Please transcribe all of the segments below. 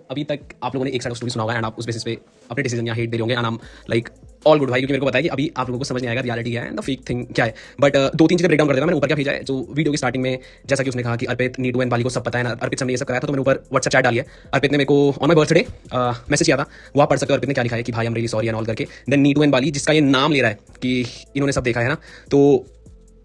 अभी तक आप लोगों ने एक साइड ऑफ स्टोरी सुना होगा एंड आप उस बेसिस पे अपने डिसीजन या हेट दे रहे होंगे and I am like all good भाई, क्योंकि मेरे को पता है कि अभी आप लोगों को समझ नहीं आएगा रियलिटी क्या है एंड द फेक थिंग क्या है। बट दो तीन चीजें ब्रेक डाउन कर देता मैंने ऊपर क्या भेजा है। जो वीडियो की स्टार्टिंग में जैसा कि उसने कहा कि अर्पित, नीटू एंड बाली को सब पता है ना, अर्पित हमने ये सब कराया था, तो मैंने ऊपर व्हाट्सएप चैट डाली है। अर्पित ने मेरे को ऑन माई बर्थडे मैसेज किया था, वो आप पढ़ सकते हो। अर्पित ने क्या लिखा है कि भाई I am really sorry and all करके। देन नीटू एंड बाली, जिसका ये नाम ले रहा है कि इन्होंने सब देखा है ना, तो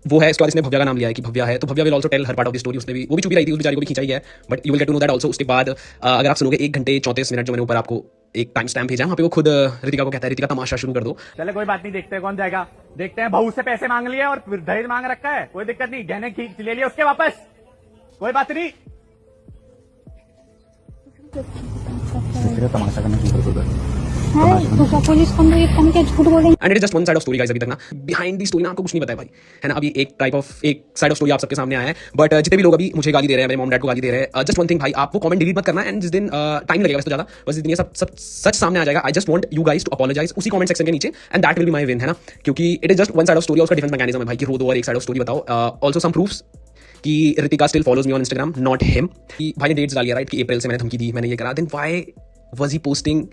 वो है। इसके बाद इसने भव्या का नाम लिया है कि भव्या है, तो Bhavya will also tell her part of the story. उसने भी, वो भी चुप ही रही थी, उस बेचारी को भी खिंचाई है, but you will get to know that also. उसके बाद अगर आप सुनोगे 1 घंटे 34 मिनट, जो मैंने ऊपर आपको एक टाइम स्टैम्प भेजा है, वहाँ पे वो खुद रितिका को कहता है, रितिका तमाशा शुरू कर दो। चले कोई बात नहीं, देखते हैं कौन जाएगा। देखते हैं, बहू से पैसे मांग लिए और फिर दहेज मांग रखा है, कोई दिक्कत नहीं, गहने खींच ले लिए उसके वापस, कोई बात नहीं। तमाशा करना शुरू कर दो। पुलिस कम क्या झूठ बोलेंगे। And it is just one side of story guys. अभी तक ना बिहाइंड दी स्टोरी ना आपको कुछ नहीं पता है भाई, है ना। अभी एक साइड ऑफ स्टोरी आप सबके सामने आया है, बट जितने भी लोग अभी मुझे गाली दे रहे हैं, मेरे मॉम डैड को गाली दे रहे हैं, जस्ट वन थिंग भाई, आपको कमेंट डिलीट मत करना। एंड जिस दिन टाइम लगेगा वैसे तो ज्यादा, बस जिस दिन ये सब सच सामने आ जाएगा, I just want you guys to apologise उसी कमेंट सेक्शन के नीचे, and that will be my win, है ना। क्योंकि it is just one side of story, उसका डिफेंस मैकेनिज्म है भाई कि रो दो और एक साइड ऑफ स्टोरी बताओ। ऑल्सो सम प्रूफ्स कि Ritika still follows me on Instagram, not him. कि भाई ने डेट्स डाली है राइट, कि अप्रैल से मैंने धमकी दी, मैंने ये करा, then why was he posting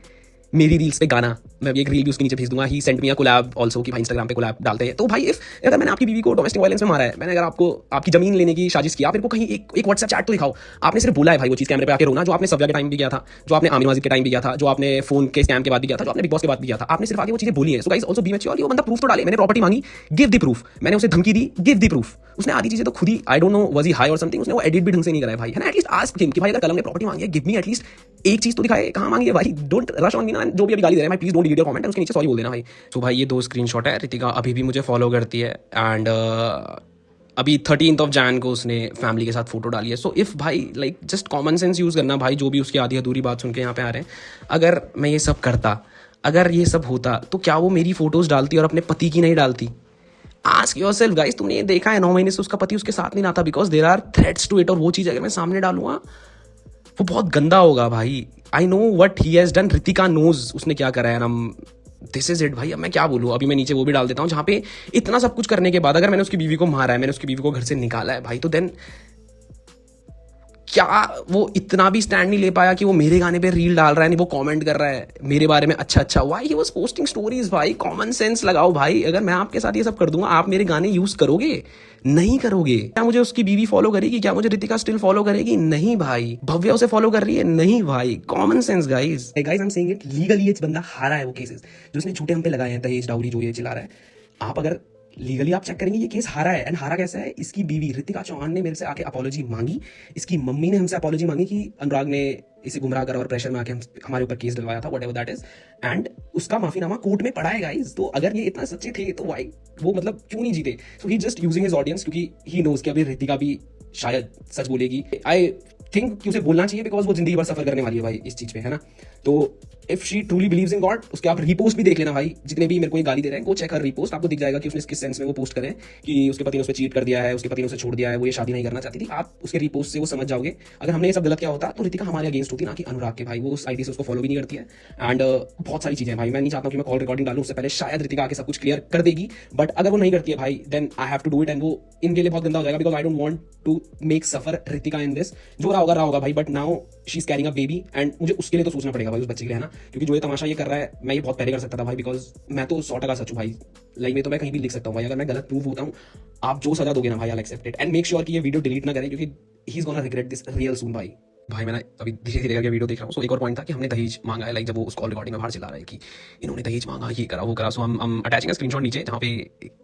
मेरी रील्स पे गाना। मैं भी एक रील भी उसके नीचे भेज दूंगा। He sent me a collab also कि भाई इंस्टाग्राम पे कोलैब डालते हैं। तो भाई अगर मैंने आपकी बीवी को डोमेस्टिक वायलेंस में मारा है, मैंने अगर आपको आपकी जमीन लेने की साजिश किया, फिर को कहीं एक व्हाट्सएप चैट तो दिखाओ। आपने सिर्फ बोला है भाई वो चीज़ कैमरे पे आके रोना, जो आपने सव्या के टाइम भी किया था, जो आपने आमिर वाजिद के टाइम भी किया था, जो आपने फोन के स्कैम के बाद भी किया था, जो आपने बिग बॉस के बाद भी किया था, आपने सिर्फ आगे वो चीजें बोली है। So guys also be mature. ये बंदा प्रूफ तो डाले। मैंने प्रॉपर्टी मांगी, गिव द प्रूफ। मैंने उसे धमकी दी, गिव द प्रूफ। उसने आधी चीजें तो खुद ही, I don't know was he high or something, उसने वो एडिट भी ढंग से नहीं करा है भाई, है ना। एटलीस्ट आस्क हिम कि भाई अगर कलम ने प्रॉपर्टी मांगी है, गिव मी एटलीस्ट एक चीज तो दिखाए, कहां मांगी है भाई। डोंट रश ऑन मी ना, जो भी अभी गाली दे रहे हैं भाई, please don't delete your comment, उसके नीचे सॉरी बोल देना भाई। तो भाई ये 2 स्क्रीनशॉट है। रितिका अभी भी मुझे फॉलो करती है एंड अभी 13th जैन को उसने फैमिली के साथ फोटो डाली है। सो इफ भाई like just common sense use करना भाई, जो भी उसकी आधी अधूरी बात सुन के यहाँ पे आ रहे हैं, अगर मैं ये सब करता, अगर ये सब होता, तो क्या वो मेरी फोटोज डालती और अपने पति की नहीं डालती? Ask yourself guys. तुमने ये देखा है 9 महीने से उसका पति उसके साथ नहीं नाता, because there are threats to it. और वो चीज अगर मैं सामने डालूंगा वो बहुत गंदा होगा भाई। I know what he has done, Ritika knows उसने क्या करा है। दिस इज इट भाई। अब मैं क्या बोलूँ, अभी मैं नीचे वो भी डाल देता हूँ जहाँ पे इतना सब कुछ करने के बाद अगर मैंने उसकी बीवी को मारा है, मैंने उसकी बीवी को घर से निकाला है भाई, तो देन क्या वो इतना भी स्टैंड नहीं ले पाया कि वो मेरे गाने पे रील डाल रहा है, नहीं वो कमेंट कर रहा है मेरे बारे में अच्छा अच्छा। Why he was posting stories भाई? कॉमन सेंस लगाओ भाई। अगर मैं आपके साथ ये सब कर दूंगा, आप मेरे गाने यूज करोगे? नहीं करोगे। क्या मुझे उसकी बीवी फॉलो करेगी? क्या मुझे रितिका स्टिल फॉलो करेगी? नहीं भाई। भव्या उसे फॉलो कर रही है? नहीं भाई। Common sense guys. Guys I am saying it, legally ये बंदा हारा है वो केसेस जो उसने झूठे हम पे लगाए हैं, दहेज डाउरी जो ये चिल्ला रहा है। आप अगर लीगली आप चेक करेंगे ये केस हारा है। एंड हारा कैसा है? इसकी बीवी रितिका चौहान ने मेरे से आके अपॉलॉजी मांगी, इसकी मम्मी ने हमसे अपॉलॉजी मांगी कि अनुराग ने इसे गुमराह करा और प्रेशर में आके हमारे ऊपर केस डलवाया था, व्हाटएवर दैट इज। एंड उसका माफीनामा कोर्ट में पड़ा है गाइस। तो अगर ये इतना सच्चे थे तो वाई वो मतलब क्यों नहीं जीते? सो ही जस्ट यूजिंग हिज ऑडियंस, क्योंकि ही नोज कि अभी रितिका भी शायद सच बोलेगी। आई थिंक कि उसे बोलना चाहिए, बिकॉज वो जिंदगी भर सफर करने वाली है भाई इस चीज पे, है ना। तो if she truly believes in God, उसके आप रिपोस्ट भी देख लेना भाई। जितने भी मेरे को ये गाली दे रहे हैं, वो चेक कर रिपोस्ट, आपको दिख जाएगा कि उसने किस सेंस में वो पोस्ट करें कि उसके पति ने उस पर चीट कर दिया है, उसके पति ने उसे छोड़ दिया है, वो ये शादी नहीं करना चाहती थी। आप उसके रिपोस्ट से वो समझ जाओगे। अगर हमने ये सब गलत किया होता तो रितिका हमारे अगेंस्ट होती, ना कि अनुराग के। भाई वो उस आईडी से उसको फॉलो भी नहीं करती है। एंड बहुत सारी चीजें भाई, मैं नहीं चाहता हूँ कि मैं कॉल रिकॉर्डिंग डालूं, उससे पहले शायद रितिका आके सब कुछ क्लियर कर देगी। बट अगर वो नहीं करती है भाई, then I have to do it. And वो इनके लिए बहुत गंदा हो जाएगा, because I don't want to make suffer Ritika in this. जो रहा होगा भाई, but now she is carrying a baby and मुझे उसके लिए तो सोचना पड़ेगा भाई, उस बच्चे के लिए, है ना। क्योंकि जो ये तमाशा ये कर रहा है, मैं ये बहुत पहले कर सकता था भाई, बिकॉज मैं तो 100% सच हूँ भाई। लाइक में तो मैं कहीं भी लिख सकता हूँ भाई। अगर मैं गलत प्रूव होता हूँ, आप जो सजा दोगे ना भाई, I accept it. And make sure कि ये वीडियो डिलीट ना करें, क्योंकि he is gonna regret this real soon भाई। मैंने अभी धीरे धीरे करके वीडियो देख रहा हूँ। सो एक और पॉइंट था कि हमने दहेज मांगा है, लाइक जब वो उस कॉल रिकॉर्डिंग में बाहर चला रहा है कि इन्होंने दहेज मांगा, ये करा वो करा। सो हम अटैचिंग स्क्रीनशॉट नीचे, जहाँ पे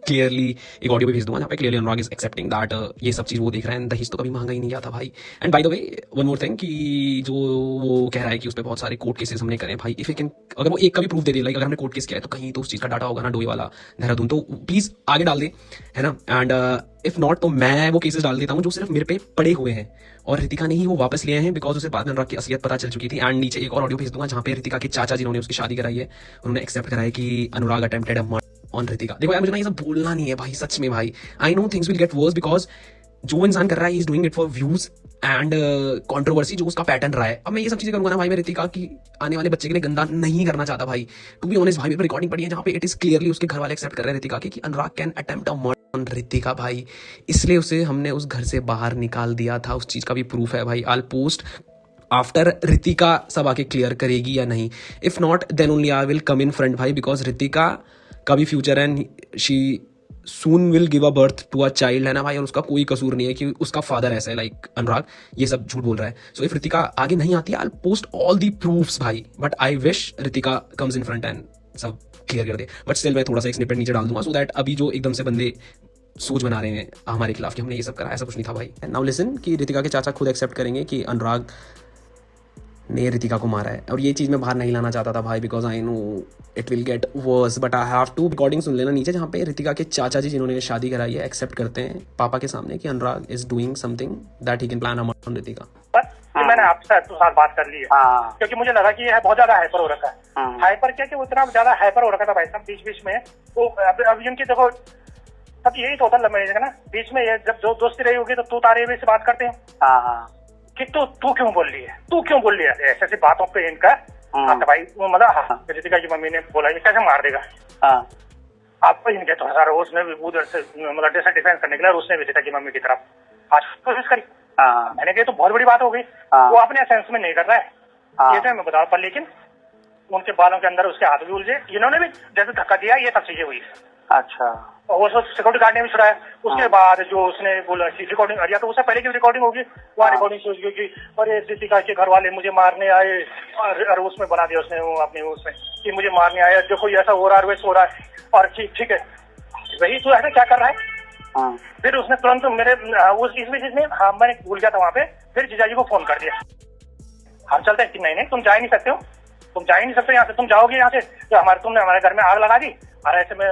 क्लियरली एक ऑडियो भी भेज दूंगा, जहाँ पे clearly Anurag is accepting that ये सब चीज वो देख रहे हैं। दहेज तो कभी मांगा ही नहीं जाता भाई। And by the way one more thing, कि जो वो कह रहा है कि उस पर बहुत सारे कोर्ट केसेस हमने करे भाई, इफ यू कैन, अगर वो एक का भी प्रूफ दे दे, लाइक अगर हमने कोर्ट केस किया है तो कहीं तो उस चीज का डाटा होगा ना, डोई वाला देहरादून, तो प्लीज आगे डाल दे, है ना। एंड इफ नॉट तो मैं वो केसेस डाल देता हूँ जो सिर्फ मेरे पे पड़े हुए हैं, और रितिका ने ही वो वापस लिए हैं, बिकॉज उसे बाद में अनुराग की असलियत पता चल चुकी थी। एंड नीचे एक और ऑडियो भेज दूंगा, जहाँ पे रितिका के चाचा जिन्होंने उसकी शादी कराई है, उन्होंने एक्सेप्ट करा है कि Anurag attempted a murder on Ritika. देखो यार, मुझे ना ये सब बोलना नहीं है भाई, सच में भाई। I know things will get verse, because जो इंसान कर रहा है he is doing it for views and controversy, जो उसका पैटर्न रहा है। अब मैं ये सब चीजें करूंगा ना भाई, मैं रितिका की आने वाले बच्चे के लिए गंदा नहीं करना चाहता भाई। टू बी ऑनेस्ट भाई, मेरे पर रिकॉर्डिंग पड़ी है जहाँ पे इट इज क्लियरली उसके घर वाले एक्सेप्ट कर रहे हैं रितिका के कि Anurag can attempt a murder on Ritika भाई। इसलिए उसे हमने उस घर से बाहर निकाल दिया था। उस चीज का भी प्रूफ है भाई। आई पोस्ट आफ्टर रितिका सब आके क्लियर करेगी या नहीं. If not then only I will come in front भाई, बिकॉज रितिका का भी future and she soon will give a birth to a child, है ना भाई. और उसका कोई कसूर नहीं है कि उसका फादर ऐसा है लाइक अनुराग, ये सब झूठ बोल रहा है. सो इफ रितिका आगे नहीं आती है, I post all the proofs भाई, but I wish Ritika comes in front and सब क्लियर कर दे. बट स्टिल मैं थोड़ा सा एक स्निपेट नीचे डाल दूंगा सो दैट अभी जो एकदम से बंदे सोच बना रहे हैं हमारे खिलाफ कि हमने ये सब करा, ऐसा कुछ नहीं था भाई. नाउ लिसन कि रितिका के चाचा खुद एक्सेप्ट करेंगे कि अनुराग ने रितिका को मारा है. और ये चीज़ मैं बाहर नहीं लाना चाहता था भाई, because I know it will get worse, but I have to. Recording सुन लेना नीचे, जहाँ पे रितिका के चाचा जी जिन्होंने शादी कराई है एक्सेप्ट करते हैं पापा के सामने कि Anurag is doing something that he can plan on Ritika. मैंने आपसे तो साथ बात कर ली है, क्योंकि मुझे लगा कि यह बहुत ज्यादा हाइपर हो रखा है. हाइपर क्या कि वो इतना ज्यादा हाइपर हो रखा था भाई साहब बीच बीच में. वो अभी उनकी देखो सब यही तो होता लंबे का ना, बीच में ये जब दोस्ती रही होगी तो तू तारे से बात करते हैं कि तू क्यों बोल रही है, तू क्यों बोल रही है, ऐसे ऐसी बातों पे इनका तो भाई मतलब रितिका की मम्मी ने बोला ये कैसे मार देगा. आपको इनके तो हजार उसने भी उधर से मतलब डिफेंस करने के लिए उसने भी रितिका की मम्मी की तरफ आज कोशिश करी. मैंने कहा तो बहुत बड़ी बात हो गई. वो अपने सेंस में नहीं कर रहा है ये तो मैं बता, पर लेकिन उनके बालों के अंदर उसके हाथ भी उलझे, इन्होंने भी जैसे धक्का दिया ये सब चीजें हुई. अच्छा. और वो सिक्योरिटी गार्ड ने भी छुड़ाया. उसके बाद जो उसने बोला रिकॉर्डिंग या तो उससे पहले की रिकॉर्डिंग होगी, वहाँ रिकॉर्डिंग सोच गई कि अरे रितिका के घर वाले मुझे मारने आए, और उसमें बना दिया उसने अपने उसमें कि मुझे मारने आया, देखो ये ऐसा हो रहा है वैसा हो रहा है. और ठीक है वही तू ऐसा क्या कर रहा है. फिर उसने तुरंत मेरे इस बीच में मैंने भूल गया था वहाँ पे, फिर जीजाजी को फोन कर दिया हम चलते हैं कि नहीं तुम जा ही नहीं सकते हो, तुम जा ही नहीं सकते यहाँ से, तुम जाओगे यहाँ से तो तुमने हमारे घर में आग लगा दी. और ऐसे में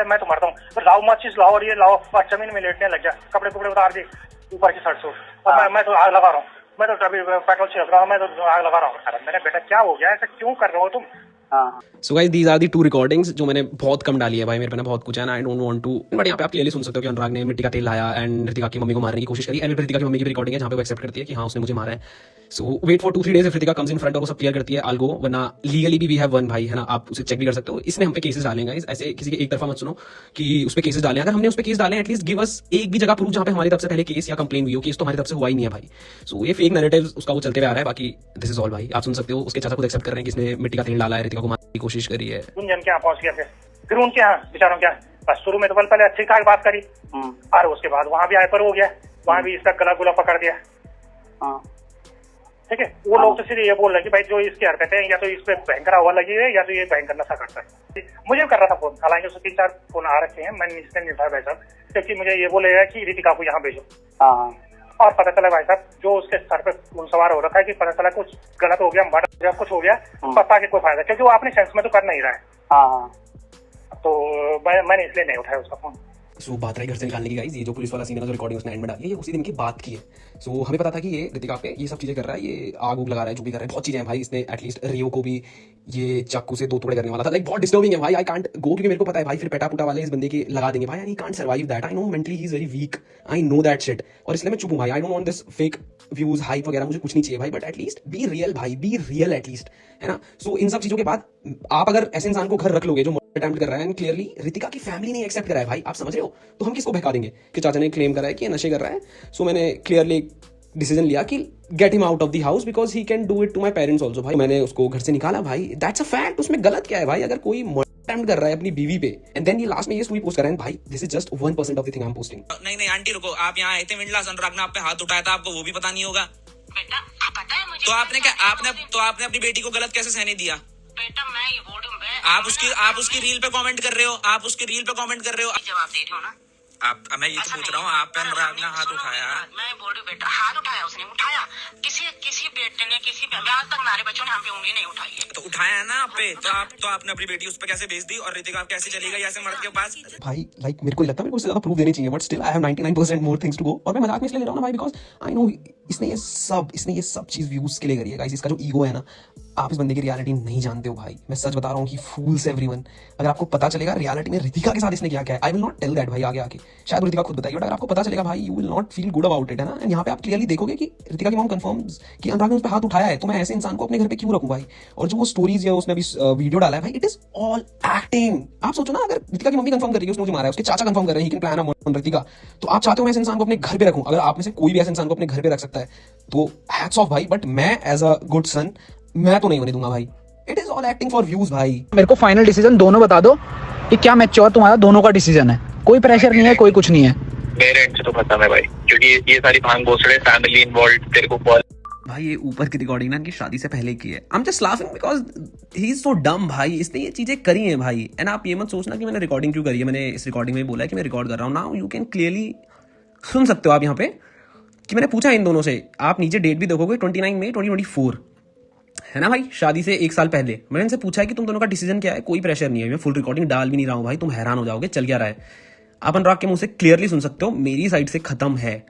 मैं तो मरता हूँ. लाओ मत चीज लाओ और ये लाओ और जमीन में लेटने लग गया, कपड़े उतार दिए ऊपर की शर्ट से. और मैं तो आग लगा रहा हूँ, मैं तो अभी पेट्रोल छिड़क रहा हूँ, मैं तो आग लगा रहा हूँ. अरे मेरा बेटा क्या हो गया, ऐसा क्यों कर रहे हो तुम. So guys these are the 2 recordings जो मैंने बहुत कम डाली है भाई, मेरे पे ना बहुत कुछ है ना, I don't want to, but यहाँ पे आप क्लियरली सुन सकते हो कि अनुराग ने मिट्टी का तेल लाया एंड रितिका की मम्मी को मारने की कोशिश करी. एंड रितिका की मम्मी की भी रिकॉर्डिंग है जहाँ पे वो एक्सेप्ट करती है कि हाँ उसने मुझे मारा है. So wait for 2-3 days if Ritika comes in front और वो सब क्लियर करती है आई गो, वरना लीगली भी वी हैव वन भाई, है ना, आप उसे चेक भी कर सकते हो. इसने हम पे केसेस डालेंगे गाइस, ऐसे किसी के एक तरफा मत सुनो कि उस पे केसेस डालें. अगर हमने उस पे केस डाले एटलीस्ट गिव अस एक भी जगह प्रूफ जहाँ पे हमारी तरफ से पहले केस या कंप्लेन हुई हो. केस तो हमारी तरफ से हुआ ही नहीं है भाई. सो ये फेक नैरेटिव उसका वो चलते हुए आ रहा है. बाकी दिस इज ऑल भाई, आप सुन सकते हो उसके चाचा खुद एक्सेप्ट कर रहे हैं कि इसने मिट्टी का तेल डाला है, रितिका को मारने की कोशिश करी है. गुंजन के यहाँ पहुंच गया, फिर उनके यहाँ बेचारों के यहाँ बस शुरू में तो पहले अच्छी ठाक बात करी और उसके बाद वहाँ भी हाइपर हो गया, वहाँ भी इसका गला गुला पकड़ दिया. ठीक है, वो लोग तो सीधे ये बोल रहे हैं कि भाई जो इसकी हरकतें हैं या तो इस पे भयंकर हवा लगी है या तो ये भयंकर नशा करता है. मुझे कर रहा था फोन, हालांकि उससे 3-4 फोन आ रखे हैं, मैंने इसलिए नहीं उठाया भाई साहब क्योंकि मुझे ये बोलेगा कि रितिका को यहाँ भेजो. और पता चला भाई साहब जो उसके सर पे खून सवार हो रखा है कि पता चला कुछ गलत हो गया, मर्डर कुछ हो गया, पता के कोई फायदा, क्योंकि वो अपने सेंस में तो कर नहीं रहा है. तो मैंने इसलिए नहीं उठाया उसका फोन. सो बात रही घर से निकालने की गाइस, ये जो पुलिस वाला सीन है जो रिकॉर्डिंग उसने एंड में डाली है ये उसी दिन की बात की है. सो हमें पता था कि ये रितिका पे ये सब चीजें कर रहा है, ये आग उग लगा रहा है, जो भी कर रहा है, बहुत चीजें हैं भाई. इसने एटलीस्ट रियो को भी ये चाकू से 2 टुकड़े करने वाला था. लाइक बहुत डिस्टर्बिंग है भाई, आई कांट गो, क्योंकि मेरे को पता है भाई फिर पेटा पुटा वाले इस बंदे के लगा देंगे भाई, I can't survive that. I know mentally he is very weak, I know that shit, और इसलिए मैं चुप हूं भाई. आई don't want this fake views hype वगैरह, मुझे कुछ नहीं चाहिए भाई, बट एटलीस्ट बी रियल भाई, बी रियल एटलीस्ट, है ना. सो इन सब चीजों के बाद आप अगर ऐसे इंसान को घर रख लोगे जो अटेम्प्ट कर रहा है, एंड क्लियरली रितिका की फैमिली ने एक्सेप्ट करा है भाई, आप समझ रहे हो, तो हम किसको बहका देंगे कि चाचा ने क्लेम करा है कि नशे कर रहा है. सो मैंने क्लियरली डिसीजन लिया कि get him out of the house because he can do it to my parents also. भाई मैंने उसको घर से निकाला भाई, दैट्स अ फैक्ट. उसमें गलत क्या है भाई, अगर कोई अटेम्प्ट कर रहा है अपनी बीवी पे एंड देन ये लास्ट में ये स्टोरी पोस्ट कर रहा है भाई, this is just 1% of the thing I am posting. नहीं आंटी रुको, आप यहाँ आए थे विंडलास, अनुराग ने आप पे हाथ उठाया था, आपको वो भी पता नहीं होगा बेटा. पता है मुझे. तो आपने अपनी बेटी को गलत कैसे सहने दिया बेटा? मैं ये बोल रही हूँ, आप उसकी रील पे कमेंट कर रहे हो, आप उसकी रील पे कमेंट कर रहे हो, जवाब दे रही हो ना. मैं ये तो पूछ रहा हूँ, आप पे अनुराग ने हाथ उठाया. मैं बोल रही हूँ बेटा, हाथ उठाया उसने, उठाया. किसी बेटे ने आज तक हमारे बच्चों ने हम पे उंगली नहीं उठाई है. तो उठाया है ना आप पे, तो आपने अपनी बेटी उस पे कैसे भेज दी, और रितिका कैसे चली गई ऐसे मर्द के पास. भाई लाइक मेरे को लगता है मेरे को इससे ज्यादा प्रूफ देने चाहिए, but still I have 99% more things to go. और मैं मजाक में इसलिए ले रहा हूँ ना भाई, बिकॉज आई नो इसने ये सब चीज व्यूज के लिए करी है गाइस. इसका जो ईगो है ना, आप इस बंदे की रियलिटी नहीं जानते हो भाई, मैं सच बता रहा हूँ कि फूल्स एवरीवन। अगर आपको पता चलेगा रियलिटी में रितिका के साथ इसने क्या क्या है, I will not tell that भाई आगे आके, शायद रितिका खुद बताइए, बट अगर आपको पता चलेगा भाई you will not feel good about it, है ना। एंड यहाँ पे आप क्लियरली देखोगे कि रितिका की मॉम कंफर्म्स कि अनुराग ने उस पर हाथ उठाया है, तो मैं ऐसे इंसान को अपने घर पे क्यों रखूं भाई। और जो वो स्टोरीज या उसने अभी वीडियो डाला है भाई, इट इज ऑल एक्टिंग। आप सोचो ना, अगर रितिका की मम्मी कंफर्म कर रही है उसने मुझे मारा है, उसके चाचा कंफर्म कर रहे हैं ही कैन प्लान ऑन रितिका, तो आप चाहते हो मैं ऐसे इंसान को अपने घर पे रखूं। अगर आप में से कोई भी ऐसे इंसान को अपने घर पे रख सकता है तो हैट्स ऑफ भाई, बट मैं एज अ गुड सन मैं तो नहीं होने दूंगा भाई। It is all acting for views भाई। मेरे को फाइनल डिसीजन दोनों बता दो कि क्या मैच्योर तुम्हारा दोनों का डिसीजन है, कोई प्रेशर नहीं है, कोई कुछ नहीं है। मेरे एंड से तो खत्म है भाई, क्योंकि ये सारी भांग भोसड़े फैमिली इन्वॉल्व तेरे को भाई ये ऊपर की रिकॉर्डिंग ना इनकी शादी से पहले की है। I am just laughing because he is so डम भाई, इसने ये चीजें करी हैं भाई। एंड आप ये मत सोचना कि मैंने रिकॉर्डिंग क्यों करी है, मैंने इस रिकॉर्डिंग में बोला है कि मैं रिकॉर्ड कर रहा हूँ। नाउ यू कैन क्लियरली सुन सकते हो आप यहाँ पे कि मैंने पूछा इन दोनों से, आप नीचे डेट भी देखोगे 29 मई 2024 है ना भाई, शादी से 1 साल पहले। मैंने इनसे पूछा है कि तुम दोनों का डिसीजन क्या है, कोई प्रेशर नहीं है, मैं फुल रिकॉर्डिंग डाल भी नहीं रहा हूँ भाई, तुम हैरान हो जाओगे चल क्या रहा है। आप अनुराग के मुंह से क्लियरली सुन सकते हो मेरी साइड से खत्म है।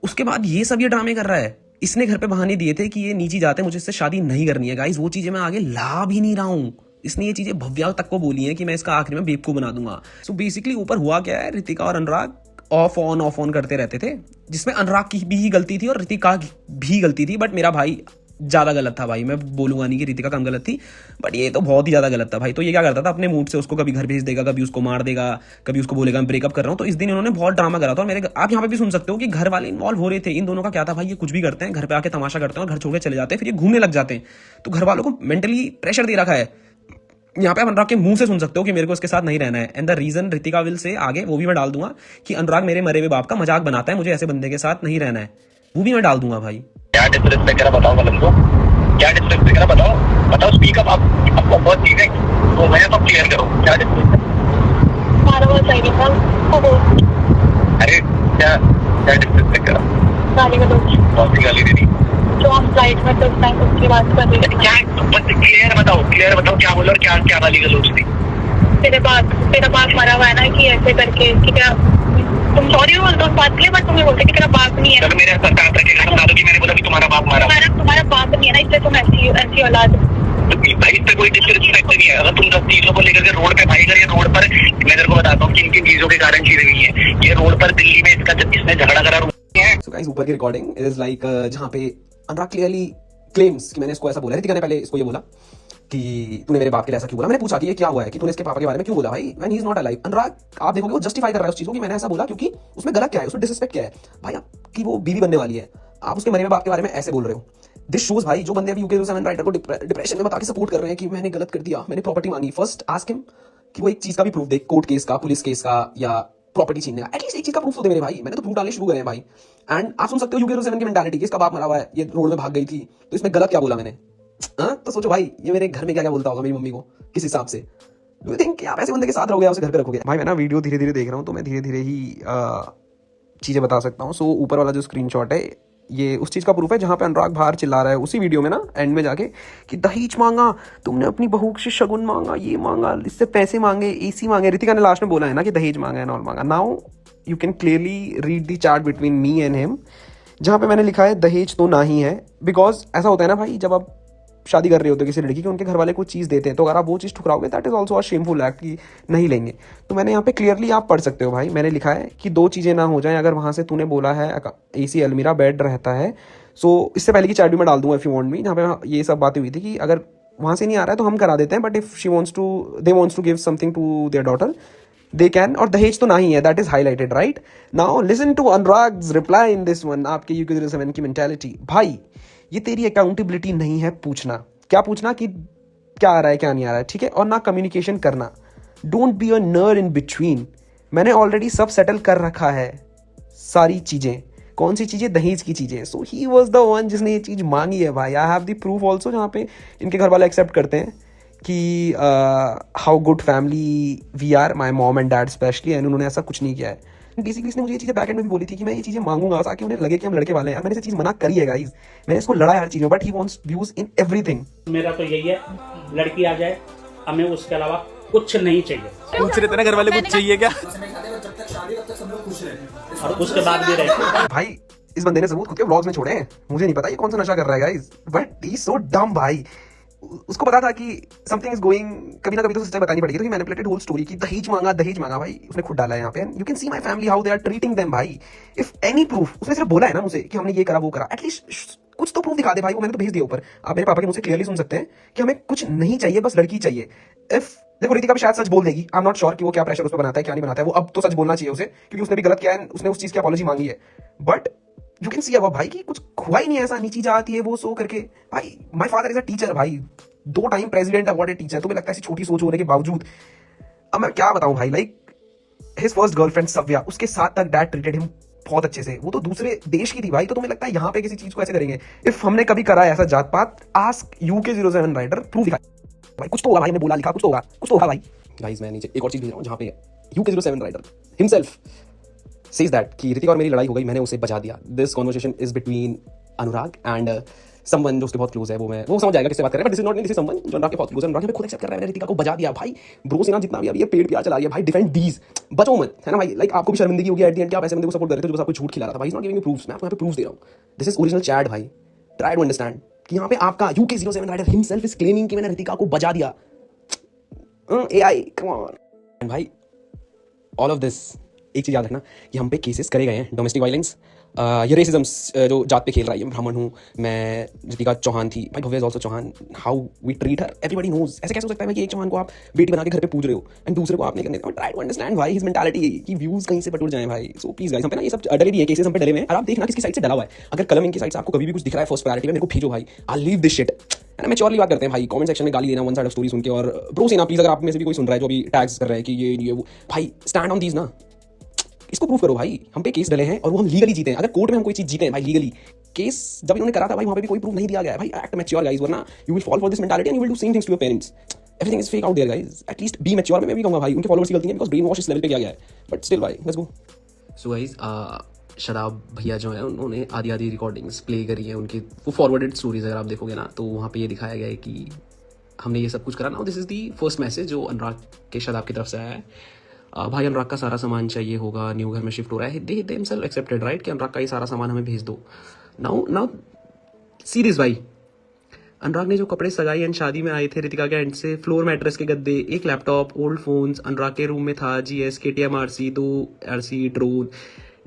उसके बाद ये सब ये ड्रामे कर रहा है। इसने घर पे बहाने दिए थे कि ये नीचे जाते हैं, मुझे इससे शादी नहीं करनी है गाइस, वो चीजें मैं आगे ला भी नहीं रहा हूँ। इसने ये चीजें भव्या तक को बोली हैं कि मैं इसका आखिरी में बेवकूफ बना दूंगा। सो बेसिकली ऊपर हुआ क्या है, रितिका और अनुराग ऑफ ऑन करते रहते थे, जिसमें अनुराग की भी गलती थी और रितिका की भी गलती थी, बट मेरा भाई ज्यादा गलत था भाई। मैं बोलूंगा नहीं कि रितिका कम गलत थी, बट ये तो बहुत ही ज्यादा गलत था भाई। तो ये क्या करता था, अपने मूड से उसको कभी घर भेज देगा, कभी उसको मार देगा, कभी उसको बोलेगा मैं ब्रेकअप कर रहा हूँ। तो इस दिन इन्होंने बहुत ड्रामा करा था। और मेरे आप यहाँ पे भी सुन सकते हो कि घर वाले इन्वॉल्व हो रहे थे। इन दोनों का क्या था भाई, ये कुछ भी करते हैं, घर पे आके तमाशा करते हैं और घर छोड़ के चले जाते हैं, फिर ये घूमने लग जाते हैं। तो घर वालों को मेंटली प्रेशर दे रखा है। यहाँ पे अनुराग के मुंह से सुन सकते हो कि मेरे को इसके साथ नहीं रहना है। And the reason Ritika will say आगे वो भी मैं डाल दूंगा कि अनुराग मेरे मरे हुए बाप का मजाक बनाता है, मुझे ऐसे बंदे के साथ नहीं रहना है, वो भी मैं डाल दूंगा भाई। क्या डिसरिस्पेक्ट करा बताओ मतलब को, क्या डिसरिस्पेक्ट करा बताओ स्पीक अप। आपको बहुत चीजें तो मैं तो क्लियर करूं, क्या डिसरिस्पेक्ट हमारा वो चाहिए था वो अरे क्या डिसरिस्पेक्ट करा, गाली का दोस्त कौन सी गाली दे दी जो हम फ्लाइट में तो उस टाइम उसकी बात कर रहे थे। क्या, क्लियर बताओ क्या बोला और क्या गाली गलौज थी। तेरा बाप मरा हुआ है ना, कि ऐसे करके कि क्या तुम सॉरी बोल दो उस बात के लिए, बट तुम्हें बोलते कि तेरा बाप नहीं है। चलो मेरे सरकार के घर बता दो कि मैंने बोला कि तुम्हारा बाप मारा, तुम्हारा बाप नहीं है ना, इसलिए तुम ऐसी औलाद। भाई इस पे कोई डिसरिस्पेक्ट नहीं है। अगर तुम 10 चीजों को लेकर के रोड पे भाई, अगर ये रोड पर मैं तेरे को बताता हूँ किन किन चीजों के कारण चीजें हुई है। ये रोड पर दिल्ली में इसने झगड़ा करा है। सो गाइस ऊपर की रिकॉर्डिंग इज लाइक जहाँ पे अनुराग क्लियरली क्लेम्स कि मैंने इसको ऐसा बोला। रितिका ने पहले इसको ये बोला कि तूने मेरे बाप के लिए ऐसा क्यों बोला। मैंने पूछा कि ये क्या हुआ है कि तूने इसके पापा के बारे में क्यों बोला भाई, when he is not alive. Anurag आप देखोगे वो जस्टिफाई कर रहा है उस चीज को कि मैंने ऐसा बोला क्योंकि उसमें गलत क्या है, उसमें डिसरिस्पेक्ट क्या है भाई। आपकी वो बीवी बनने वाली है, आप उसके मरे हुए बाप के बारे में ऐसे बोल रहे हो। दिस शोज भाई जो बंदे अभी UK7 राइटर को डिप्रेशन में बता के सपोर्ट कर रहे हैं कि मैंने गलत कर दिया, मैंने प्रॉपर्टी मांगी। फर्स्ट आस्क हिम कि वो एक चीज का भी प्रूफ दे, कोर्ट केस का, पुलिस केस का या प्रॉपर्टी छीनने का, एटलीस्ट एक चीज का प्रूफ तो दे मेरे भाई। मैंने तो प्रूफ डालने शुरू करे हैं भाई। एंड आप सुन सकते हो UK7 की मेंटालिटी कि इसका बाप मरा हुआ है, ये रोड में भाग गई थी, तो इसमें गलत क्या बोला मैंने। तो सोचो भाई ये मेरे घर में क्या क्या बोलता होगा मेरी मम्मी को किस हिसाब से। डू यू थिंक आप ऐसे बंदे के साथ रहोगे, आप उसे घर पे रखोगे भाई। मैं ना वीडियो धीरे धीरे देख रहा हूँ तो मैं धीरे धीरे ही चीजें बता सकता हूँ। सो ऊपर वाला जो स्क्रीनशॉट है ये उस चीज़ का प्रूफ है जहाँ पे अनुराग बाहर चिल्ला रहा है उसी वीडियो में ना एंड में जाके कि दहेज मांगा तुमने, अपनी बहू से शगुन मांगा, ये मांगा, इससे पैसे मांगे, AC मांगे। रितिका ने लास्ट में बोला है ना कि दहेज मांगा एंड ऑल मांगा। Now you can clearly read the chart between me and him, जहाँ पे मैंने लिखा है दहेज तो ना ही है। बिकॉज ऐसा होता है ना भाई, जब आप शादी कर रहे होते हो किसी लड़की की, उनके घर वाले कोई चीज़ देते हैं, तो अगर आप वो चीज़ ठुकराओगे that is also a shameful act कि नहीं लेंगे। तो मैंने यहाँ पे क्लियरली आप पढ़ सकते हो भाई, मैंने लिखा है कि 2 चीज़ें ना हो जाएं। अगर वहाँ से तूने बोला है AC अलमीरा बेड रहता है, सो इससे पहले की चार्ट भी मैं डाल दूंगा इफ यू वांट मी, जहाँ पे ये सब बातें हुई थी कि अगर वहाँ से नहीं आ रहा है तो हम करा देते हैं, but if she wants to give something to their daughter they can, और दहेज तो नहीं है, that is highlighted right now. Listen to Anurag's reply in this one. आपके UK7 की mentality भाई, ये तेरी अकाउंटेबिलिटी नहीं है पूछना, क्या पूछना कि क्या आ रहा है क्या नहीं आ रहा है, ठीक है, और ना कम्युनिकेशन करना। डोंट बी अ नर इन बिटवीन। मैंने ऑलरेडी सब सेटल कर रखा है सारी चीजें। कौन सी चीजें, दहेज की चीजें। So he was the one जिसने ये चीज मांगी है भाई। I have the proof also, जहाँ पे इनके घर वाले एक्सेप्ट करते हैं कि how good family we are, my mom and dad specially, and उन्होंने ऐसा कुछ नहीं किया है। बेसिकली इसने मुझे ये चीज़ें बैक एंड में भी बोली थी कि मैं ये चीज़ें मांगूंगा ताकि उन्हें लगे कि हम लड़के वाले हैं। मैंने ये चीज़ मना करी है गाइस, मैंने इसको लड़ा है हर चीज़ में, but he wants views in everything. मेरा तो यही है, लड़की आ जाए, हमें उसके अलावा कुछ नहीं चाहिए। पूछ रहे थे ना घर वाले, कुछ चाहिए क्या? और उसके बाद भी रहे भाई इस बंदे ने सबूत खुद के व्लॉग्स में छोड़े हैं। मुझे नहीं पता ये कौन सा नशा कर रहा है guys, but he is so डम भाई। उसको पता था कि समथिंग इज गोइंग, कभी ना कभी तो सच्चाई बतानी पड़ेगी, तो ही मैनिपुलेटेड होल स्टोरी की दहेज मांगा भाई उसने खुद डाला है यहाँ पे। You can see my family how they are treating them भाई। इफ एनी प्रूफ, उसने सिर्फ बोला है ना मुझे कि हमने ये करा वो करा, एटलीस्ट कुछ तो प्रूफ दिखा दे भाई। वो मैंने तो भेज दिया ऊपर, आप मेरे पापा के मुझसे क्लियरली सुन सकते हैं कि हमें कुछ नहीं चाहिए, बस लड़की चाहिए। इफ देखो रितिका भी शायद सच बोल देगी, आई एम नॉट श्योर कि वो क्या प्रेशर उस पर बनाता है क्या नहीं बनाता है, वो अब तो सच बोलना चाहिए उसे, क्योंकि उसने भी गलत किया है, उसने उस चीज की अपॉलॉजी मांगी है। बट यू कैन सी अब भाई कि कुछ हुआ ही नहीं ऐसा, नीची जाती है वो सो करके। भाई my father is a teacher भाई, 2 टाइम प्रेसिडेंट अवार्डेड टीचर, तुम्हें लगता है ऐसी छोटी सोच होने के बावजूद। अब मैं क्या बताऊं भाई, लाइक हिज फर्स्ट गर्लफ्रेंड सव्या, उसके साथ तक डैड ट्रीटेड हिम बहुत अच्छे से, वो तो दूसरे देश की थी भाई, तो तुम्हें लगता है यहाँ पे किसी चीज को ऐसे करेंगे? इफ हमने कभी करा है ऐसा जात पात, आस्क UK07 राइडर, प्रूफ दिखा भाई, कुछ तो होगा भाई, हमने बोला लिखा कुछ तो होगा भाई। गाइस मैं नीचे एक और चीज भेज रहा हूँ जहाँ पे UK07 rider himself says that कि ऋतिका और मेरी लड़ाई हो गई, मैंने उसे बचा दिया। This conversation is between Anurag and someone जो उसके बहुत क्लोज है, वो समझ जाएगा किससे बात कर रहे हैं, but this is not this is someone जो अनुराग के बहुत क्लोज है। अनुराग खुद एक्सेप्ट कर रहा है, मैंने ऋतिका को बचा दिया भाई। ब्रो से ना जितना भी अभी ये पेड़ प्यार चला रही है भाई, डिफेंड दीज, बचो मत, है ना भाई। लाइक आपको भी शर्मिंदगी होगी एट द एंड कि आप ऐसे बंदे को सपोर्ट कर रहे थे जो बस आपको झूठ खिला रहा था भाई। Is not giving you proofs, मैं आपको यहाँ पे प्रूफ दे रहा हूँ। दिस इज ओरिजिनल चैट भाई, ट्राई टू अंडरस्टैंड कि यहाँ पे आपका UK07 rider himself is claiming कि मैंने ऋतिका को बचा दिया। AI come on. एंड भाई ऑल ऑफ दिस एक चीज याद रखना कि हम पे केसेस करे गए हैं, डोमेस्टिक वायलेंस, ये रेसिज्म जो जात पे खेल रहा है, मैं ब्राह्मण हूँ, मैं ऋतिका चौहान थी भाई, Bhavya is also Chauhan, how we treat her everybody knows. ऐसे कैसे हो सकता है कि एक चौहान को आप बेटी बना के घर पे पूज रहे हो एंड दूसरे को आप नहीं करने। ट्राई टू अंडरस्टैंड भाई हिज मेंटालिटी, कि व्यूज कहीं से बटुर जाए भाई। सो प्लीज गाइस, हम पे ना ये सब डले नहीं है, केसेस हम पे डले हुए हैं, और आप देखना किसकी साइड से डला हुआ है। अगर कलम इनकी साइड से आपको कभी भी कुछ दिख रहा है फर्स्ट प्रायोरिटी में, मेरे को भेजो भाई, आई लीव दिस शिट। है ना, मैच्योरली बात करते हैं भाई, कमेंट सेक्शन में गाली देना वन साइड ऑफ स्टोरी सुन के, और ब्रो से ना प्लीज, अगर आप में से भी कोई सुन रहा है जो अभी टैग्स कर रहा है कि ये वो, भाई स्टैंड ऑन दीज ना, इसको प्रूफ करो भाई। हम पे केस डले हैं और वो हम लीगली जीते हैं। अगर कोर्ट में हम कोई चीज जीते हैं भाई लीगली, केस जब इन्होंने करा था भाई वहां पे भी कोई प्रूफ नहीं दिया गया है भाई। एक्ट मैच्योर गाइस, वरना you will fall for this mentality and you will do same things to your parents. Everything is fake out there guys, at least be mature. मैं भी कहूंगा भाई उनके फॉलोअर्स की गलती है, बिकॉज़ ब्रेन वॉश इस लेवल पे किया गया है, बट स्टिल भाई लेट्स गो। सो गाइस शराब भैया जो है उन्होंने आधी रिकॉर्डिंग्स प्ले करी है उनकी, वो फॉरवर्डेड स्टोरीज अगर आप देखोगे ना, तो वहाँ पे ये दिखाया गया है कि हमने ये सब कुछ करा ना। This is the first message जो अनुराग के शराब की तरफ से आया है। भाई अनुराग का सारा सामान चाहिए होगा, न्यू घर में शिफ्ट हो रहा है, दे हिमसेल्फ एक्सेप्टेड राइट कि अनुराग का ये सारा सामान हमें भेज दो। नाउ सीरियस भाई, अनुराग ने जो कपड़े सगाई एंड शादी में आए थे ऋतिका के एंड से, फ्लोर मैट्रेस के गद्दे, एक लैपटॉप, ओल्ड फोन्स, अनुराग के रूम में था GS KTM RC 2 RC drone,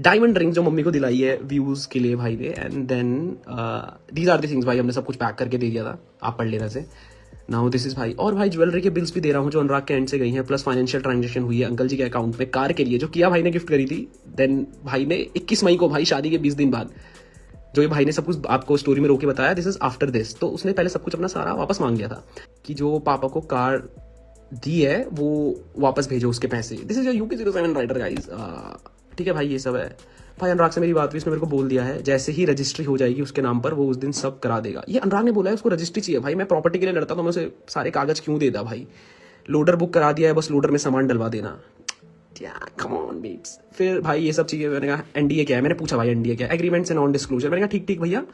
diamond ring जो मम्मी को दिलाई है व्यूज के लिए भाई ने, and then these are the things भाई, हमने सब कुछ पैक करके दे दिया था, आप पढ़ लेना से। नाउ दिस इज भाई, और भाई ज्वेलरी के बिल्स भी दे रहा हूँ जो अनुराग के एंड से गई हैं, प्लस फाइनेंशियल ट्रांजेक्शन हुई है अंकल जी के अकाउंट में कार के लिए जो किया भाई ने गिफ्ट करी थी। देन भाई ने 21 मई को भाई शादी के 20 दिन बाद जो ये भाई ने सब कुछ आपको स्टोरी में रोके बताया, दिस इज आफ्टर दिस, तो उसने पहले सब कुछ अपना सारा वापस मांग लिया था कि जो पापा को कार दी है वो वापस भेजो उसके पैसे। This is UK07 rider guys, ठीक है भाई। ये सब है भाई, अनुराग से मेरी बात हुई, उसने मेरे को बोल दिया है जैसे ही रजिस्ट्री हो जाएगी उसके नाम पर वो उस दिन सब करा देगा। ये अनुराग ने बोला है, उसको रजिस्ट्री चाहिए भाई। मैं प्रॉपर्टी के लिए लड़ता तो मैं उसे सारे कागज क्यों देता भाई। लोडर बुक करा दिया है, बस लोडर में सामान डलवा देना। Come on babes. फिर भाई ये सब चीजें, मैंने कहा NDA क्या है, मैंने पूछा भाई NDA क्या है, एग्रीमेंट्स एंड नॉन डिस्क्लोजर। मैंने कहा ठीक भैया,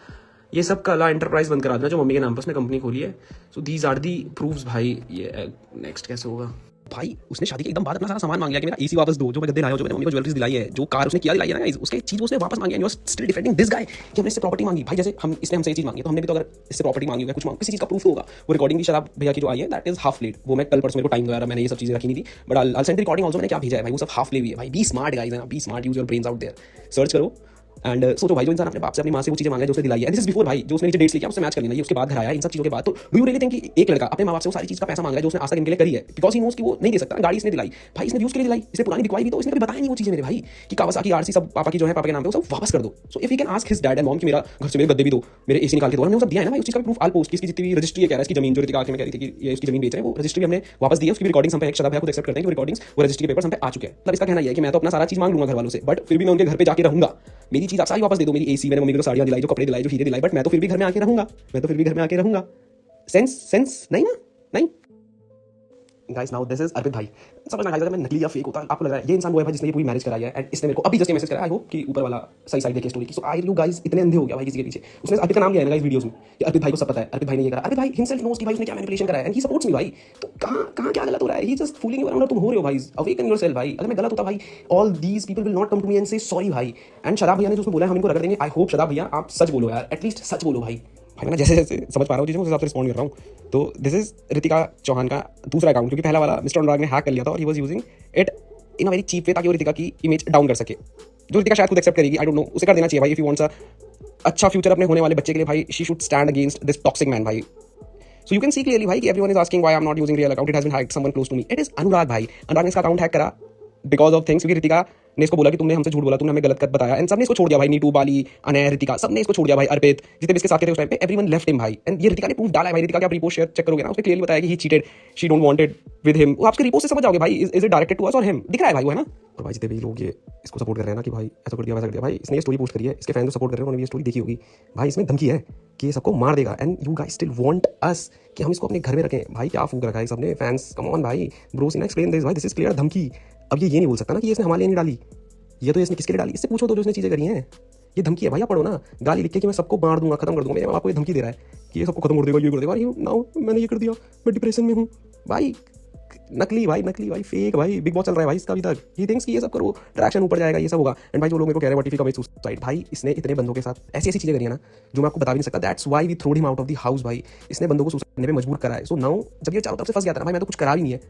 ये सब कला एंटरप्राइज बंद करा देना जो मम्मी के नाम पर उसने कंपनी खोली है। So these are the proofs भाई। ये नेक्स्ट कैसे होगा भाई, उसने शादी के एकदम बाद अपना सारा सामान मांग लिया कि मेरा AC वापस दो, जो मैं गद्दे लाया, जो मैंने मम्मी को ज्वेलरीज दिलाई है, जो कार उसने किया दिलाई है ना, उसके चीज उसने वापस मांगी है। You are still defending this guy कि हमने इससे प्रॉपर्टी मांगी भाई। जैसे इसने हमसे ये चीज मांगी तो हमने भी तो अगर इससे प्रॉपर्टी मांगी होगी, कुछ मांगी, किसी चीज का प्रूफ होगा। वो रिकॉर्डिंग भी शराब भैया की जो आई है दैट इज हाफ लेट, वो मैं कल परसों मेरे को टाइम वगैरह मैंने ये सब चीजें रखी नहीं थी, but I send recording also. मैंने क्या भेजा है भाई, वो सब हाफ ले हुई है भाई। बी स्मार्ट गाइस, है ना, be smart, use your brains out there, search करो एंड सोचो भाई, जो इंसान अपने बाप से अपनी माँ से वो चीजें मांगे जो उसने दिलाई है, दिस इज बिफोर भाई, जो उसने नीचे डेट्स लिखा उससे मैच कर लेना, ये उसके बाद घर आया इन सब चीजों के बाद। तो डू यू रियली थिंक कि एक लड़का अपने माँ बाप से वो सारी चीज का पैसा मांग रहा है जो उसने आज तक इनके लिए करी है, बिकॉज ही नोस कि वो नहीं दे सकता। गाड़ी इसने दिलाई भाई, इसने व्यूज के लिए दिलाई, इसने पुरानी दिखवाई भी तो इसने कभी बताया नहीं वो चीजें मेरे भाई कि कावासाकी RC सब पापा की जो है, पापा के नाम पे, वो सब वापस कर दो। So if you can ask his dad and mom कि मेरा घर से मेरे गद्दे भी दो, मेरे AC निकाल के दो, हमने वो सब दिया है ना भाई। उस चीज का प्रूफ आल पोस्ट, इसकी जितनी भी रजिस्ट्री है, कह रहा है इसकी जमीन जो ऋतिका आके में कह रही थी कि ये इसकी जमीन बेच रहे हैं, वो रजिस्ट्री हमने वापस दी है। उसकी रिकॉर्डिंग्स हम पे शराब भैया खुद एक्सेप्ट करते हैं कि रिकॉर्डिंग्स वो रजिस्ट्री के पेपर्स हम पे आ चुके हैं। मतलब इसका कहना ये है कि मैं तो अपना सारा चीज मांग लूंगा घर वालों से, बट फिर भी मैं उनके घर पे जाके रहूंगा। मेरी चीज आप सारी वापस दे दो, मेरी AC, मैंने मम्मी को साड़ियां दिलाई, जो कपड़े दिलाई, जो हीरे दिलाई, बट मैं तो फिर भी घर में आके रहूंगा, सेंस नहीं ना, नहीं गाइस। नाउ दिस इज अर्पित भाई। समझना गाइस, अगर मैं नकली या फेक होता, आपको लग रहा है ये इंसान वो है भाई जिसने ये पूरी मैरिज कराई है, एंड इसने मेरे को अभी जस्ट मैसेज करा, आई होप कि ऊपर वाला सही साइड देखे स्टोरी की। सो आई यू गाइस इतने अंधे हो गया भाई किसी के पीछे। उसने अर्पित का नाम लिया है ना गाइस वीडियोस में, कि अर्पित भाई को सब पता है, अर्पित भाई ने ये करा। अर्पित भाई हिमसेल्फ नोस कि भाई उसने क्या मैनिपुलेशन करा है, एंड ही सपोर्ट्स मी भाई। तो कहां क्या गलत हो रहा है, ही जस्ट फूलिंग यू अराउंड। तुम हो रहे हो भाई, अवेकन योरसेल्फ भाई। अगर मैं गलत होता भाई, all these people will not come to me and say sorry भाई। एंड शराब भैया ने जो उसमें बोला है हम इनको रगड़ देंगे, आई होप शराब भैया आप सच बोलो यार, एटलीस्ट सच बोलो भाई। भाई मैं ना जैसे जैसे समझ पा रहा हूँ चीज़ें उस हिसाब से रिस्पॉन्ड कर रहा हूँ। तो दिस इज रितिका चौहान का दूसरा अकाउंट, क्योंकि पहला वाला मिस्टर अनुराग ने हैक कर लिया था और he was using it in a very cheap way, ताकि वो रितिका की इमेज डाउन कर सके, जो रितिका शायद खुद एक्सेप्ट करेगी। आई डोंट नो, उसे कर देना चाहिए भाई। इफ यू वांट्स अ अच्छा फ्यूचर अपने होने वाले बच्चे के लिए भाई, she should stand against this toxic man भाई। So you can see clearly भाई कि everyone is asking why I'm not using real account, it has been hacked, someone close to me. It is अनुराग भाई। अनुराग ने इसका account hack करा because of things, क्योंकि रितिका ने इसको बोला कि तुमने हमसे झूठ बोला, तुमने हमें गलत कर बताया, एंड सबने इसको छोड़ दिया भाई। नीटू, बाली, अनय, रितिका, सबने इसको छोड़ दिया भाई। अर्पित, जितने भी इसके साथ थे उस टाइम पे, एवरीवन लेफ्ट हिम भाई। एंड ये रितिका ने प्रूफ डाला है भाई। रितिका का रिपोर्ट शेयर चेक करोगे ना, उसने क्लियरली बताया कि he cheated, she don't wanted with him. वो आपके रिपोर्ट से समझ जाओगे भाई, is it directed to us और हिम, दिख रहा है भाई वो, है ना। और भाई जितने भी लोग ये इसको सपोर्ट कर रहे हैं ना कि भाई ऐसा कर दिया वैसा कर दिया, भाई इसने ये स्टोरी पोस्ट करी है, इसके फैन जो सपोर्ट कर रहे हैं उन्होंने ये स्टोरी देखी होगी भाई। इसमें धमकी है कि ये सबको मार देगा, and you guys still want us कि हम इसको अपने घर में रखें। भाई क्या फूक रखा है सबने, फैंस, कम ऑन भाई, ब्रो सीना एक्सप्लेन दिस भाई, दिस इज क्लियर धमकी। अब ये नहीं बोल सकता ना कि ये इसने हमारे लिए नहीं डाली, ये तो इसने किसके लिए डाली, इससे पूछो तो जो इसने चीजें करी हैं। ये धमकी है भाई, आप पढ़ो ना, गाली लिख के कि मैं सबको मार दूंगा, खत्म कर दूंगा। मेरे आपको ये धमकी दे रहा है कि ये सबको खत्म कर देगा, ये कर देगा। नाउ मैंने ये कर दिया, मैं डिप्रेशन में हूँ भाई। नकली भाई, फेक भाई, बिग बॉस चल रहा है भाई इसका अभी तक। ही थिंक्स कि ये सब करो, ट्रैक्शन ऊपर जाएगा, ये सब होगा। एंड भाई जो लोग मेरे को कह रहे हैं what if he commits suicide, भाई इसने इतने बंदों के साथ ऐसी ऐसी चीजें करी है ना जो मैं आपको बता भी नहीं सकता। That's why we throwed him out of the house भाई। इसने बंदों को सुसाइड करने पे मजबूर करा है। सो नाउ जब ये चारों तरफ से फंस गया था ना भाई, मैं तो कुछ करा भी नहीं है,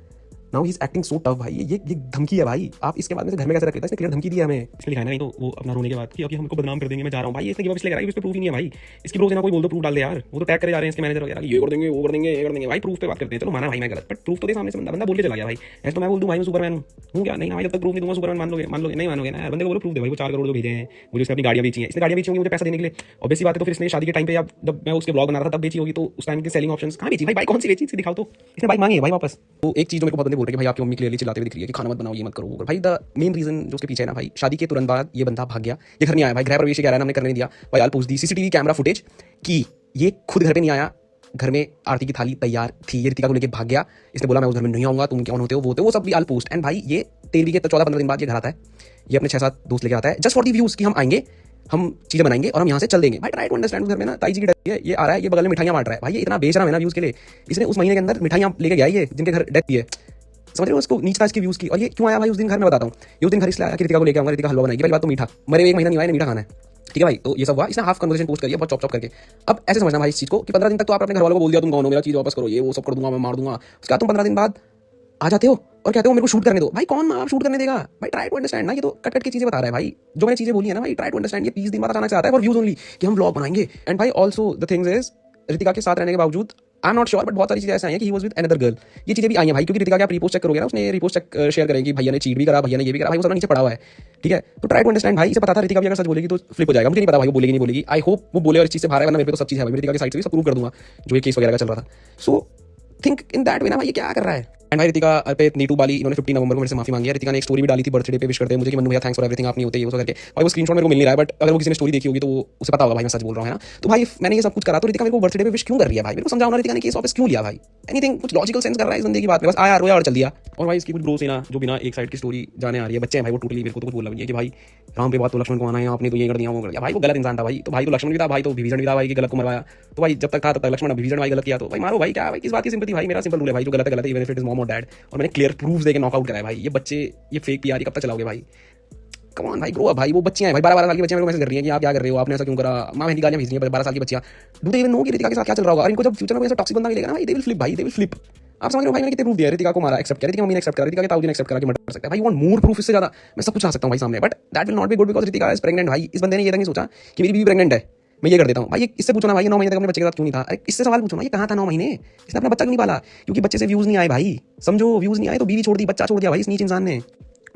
now he is acting so tough भाई। ये धमकी है भाई। आप इसके बाद में से घर में कैसे रख लेता है, इसने क्लियर धमकी दी है हमें। इसलिए लिखा है ना, नहीं तो वो अपना रोने के बाद कि अब ये हमको बदनाम कर देंगे, मैं जा रहा हूँ भाई। इसने गिव अप इसलिए करा है, इस पे प्रूफ ही नहीं है भाई। इसकी ब्रो से ना कोई बोल दो, प्रूफ डाल दे यार। वो तो टैग करे जा रहे हैं इसके मैनेजर वगैरह, ये कर देंगे, वो कर देंगे, ये कर देंगे भाई। प्रूफ पे बात करते हैं, चलो माना भाई मैं गलत, बट प्रूफ तो दे सामने से। बंदा बोल के चला गया भाई। ऐसे तो मैं बोल दूं भाई मैं सुपरमैन हूँ क्या, नहीं भाई जब तक प्रूफ नहीं दूंगा सुपरमैन मान लोगे नहीं मानोगे ना यार। बंदे को बोलो प्रूफ दे भाई, वो 4 करोड़ जो भेजे हैं, मुझे उसने अपनी गाड़ियां बेची हैं, इसने गाड़ियां बेची होंगी मुझे पैसा देने के लिए, ऑब्वियसली बात है। तो फिर इसने शादी के टाइम पे जब मैं उसके ब्लॉग बना रहा था तब बेची होगी, तो उस टाइम की सेलिंग ऑप्शंस कहाँ बेची भाई, कौन सी बेची, इससे दिखाओ तो। इसने बाइक मांगी है भाई वापस। तो एक चीज मेरे को बहुत बंदे बोल रहे हैं कि भाई आपकी मम्मी क्लियरली चिल्लाते हुए दिख रही है कि खाना मत बनाओ, ये मत करो। भाई द मेन रीजन जो उसके पीछे है ना भाई, शादी के तुरंत बाद ये बंदा भाग गया, ये घर नहीं आया भाई। गृह प्रवेश कह रहा है, हमने करने नहीं दिया भाई। आल पूछ दी सीसीटीवी कैमरा फुटेज कि ये खुद घर पे नहीं आया, घर में आरती की थाली तैयार थी, ये रितिका को लेके भाग गया। इसने बोला मैं उस घर में नहीं आऊंगा, तुम कौन होते हो, वो सब भी आल पोस्ट। एंड भाई ये 13 के 14-15 दिन बाद ये घर आता है, ये अपने 6-7 दोस्त लेके आता है जस्ट फॉर दी व्यूज कि हम आएंगे, हम चीजें बनाएंगे और हम यहाँ से चल देंगे भाई। Try to understand. घर में ना ताई जी की डर है, ये आ रहा है, ये बगल में मिठाइयां बांट रहा है भाई। ये इतना बेच रहा है ना व्यूज के लिए। इसने उस महीने के अंदर मिठाइयां लेके गया ये जिनके घर डेथ है, समझ रहे हो, उसको नीच था इसकी व्यूज की। और ये क्यों आया भाई उस दिन घर में, बताता हूँ। ये उस दिन घर इसलिए आया कि रितिका को लेके आऊंगा, रितिका हलवा बनाएगी। पहली बात तो मीठा, मरे 1 महीना नहीं आया, मीठा खाना है, ठीक है भाई। तो ये सब हुआ, इसने हाफ कन्वर्सेशन पोस्ट करी है बहुत चॉप करके। अब ऐसे समझना भाई इस चीज को कि 15 दिन तक तो आप अपने घर वालों को बोल दिया तुम कौन हो, मेरा चीज वापस करो, ये वो सब कर दूंगा, मैं मार दूंगा। उसके बाद तुम 15 दिन बाद आ जाते हो और कहते हो मेरे को शूट करने दो। भाई कौन आप शूट करने देगा भाई? ट्राई टू अंडरस्टैंड ना, ये तो कट की चीजें बता रहा है भाई, जो मैंने चीजें बोली है ना भाई। Try to understand. ये 20 दिन बाद अचानक से आता है फॉर व्यूज ओनली कि हम व्लॉग बनाएंगे। एंड भाई also the things is, Ritika के साथ रहने के बावजूद I am not sure, but बहुत सारी चीजें ऐसी आई हैं कि he was with another girl. ये चीजें भी आई हैं भाई, क्योंकि रितिका के आप रिपोस्ट चेक करोगे ना, उसने रिपोस्ट चेक शेयर करेंगे कि भैया ने चीट भी करा, भैया ने ये भी करा भाई, वो सब नीचे पड़ा हुआ है, ठीक है। तो ट्राई टू अंडरस्टैंड भाई। इसे पता था रितिका भी अगर सच बोलेगी तो फ्लिप हो जाएगा। मुझे नहीं पता भाई वो बोलेगी नहीं बोलेगी, आई होप वो बोले और इस चीज से बाहर है, वरना मेरे पे तो सब चीज है भाई। रितिका की साइड से भी सब प्रूव कर दूंगा जो ये केस वगैरह का चल रहा था। So think in that way ना भाई, ये क्या कर रहा है। एंड भाई रितिका, अर्पित, नीटू, बाली, इन्होंने 15 नवंबर को मेरे से माफी मांगी है। रितिका ने एक स्टोरी भी डाली थी बर्थडे पे विश करते हैं मुझे कि मन्नू भैया थैंक्स फॉर एवरीथिंग, आप नहीं होते ये वो करके। भाई वो स्क्रीनशॉट मेरे को मिल नहीं रहा है, बट अगर वो किसी ने स्टोरी देखी होगी तो वो उसे पता होगा भाई मैं सच बोल रहा हूँ, है ना। तो भाई मैंने ये सब कुछ करा, तो रितिका मेरे को बर्थडे पे विश क्यों कर रही है भाई? मेरे को समझाओ ना, रितिका ने केस वापस क्यों लिया भाई? एनीथिंग कुछ लॉजिकल सेंस कर रहा है इस बंदे की बात में? बस आया रोया और चल दिया। और भाई इसकी कुछ ब्रो से ना जो बिना एक साइड की स्टोरी जाने आ रही है, बच्चे हैं भाई वो टोटली मेरे को तो कुछ बोला भी नहीं है कि भाई राम पे बात तो लक्ष्मण को आना है, आपने तो ये कर दिया वो कर दिया। भाई वो गलत इंसान था भाई, तो भाई तो लक्ष्मण भी था भाई, तो विभीषण भी था भाई कि गलत को मरवाया। तो भाई जब तक था तब तक लक्ष्मण, विभीषण भाई गलत किया तो भाई मारो भाई, क्या भाई किस बात की सिंपैथी भाई? मेरा सिंपल रूल है भाई, जो गलत है गलत है, even if it is mom और डैड। और मैंने क्लियर प्रूफ देके नॉकआउट कराया भाई। ये बच्चे ये फेक पीआर कब तक चलाओगे भाई? कम ऑन भाई, ग्रो अप भाई। वो बच्चियां हैं भाई, 12-12 साल की बच्चियां मेरे को मैसेज कर रही हैं कि आप क्या कर रहे हो, आपने ऐसा क्यों करा, मां मेहंदी गालियां भेज रही हैं 12 साल की बच्चियां। डू दे इवन नो कि रितिका के साथ क्या चल रहा होगा? और इनको जब फ्यूचर में कोई ऐसा टॉक्सिक बंदा मिलेगा ना भाई, दे विल फ्लिप भाई, दे विल फ्लिप। आप समझ रहे हो भाई? मैंने कितने प्रूफ दिया, रितिका को मारा एक्सेप्ट किया, रितिका मम्मी ने एक्सेप्ट करा, रितिका के ताऊ जी ने एक्सेप्ट करा कि मर्डर कर सकता है भाई। You want more proof? इससे ज्यादा मैं सब कुछ ला सकता हूं भाई सामने, but that will not be good because Ritika is pregnant भाई। इस बंदे ने ये तक नहीं सोचा कि मेरी बीवी प्रेग्नेंट है, मैं ये कर देता हूं भाई। इससे पूछो ना भाई, 9 महीने तक अपने बच्चे के साथ क्यों नहीं था? अरे इससे सवाल पूछो ना, ये कहां था 9 महीने? इसने अपना बच्चा क्यों नहीं पाला? क्योंकि बच्चे से व्यूज नहीं आए भाई, समझो। व्यूज नहीं आए तो बीवी छोड़ दी, बच्चा छोड़ दिया भाई इस नीच इंसान ने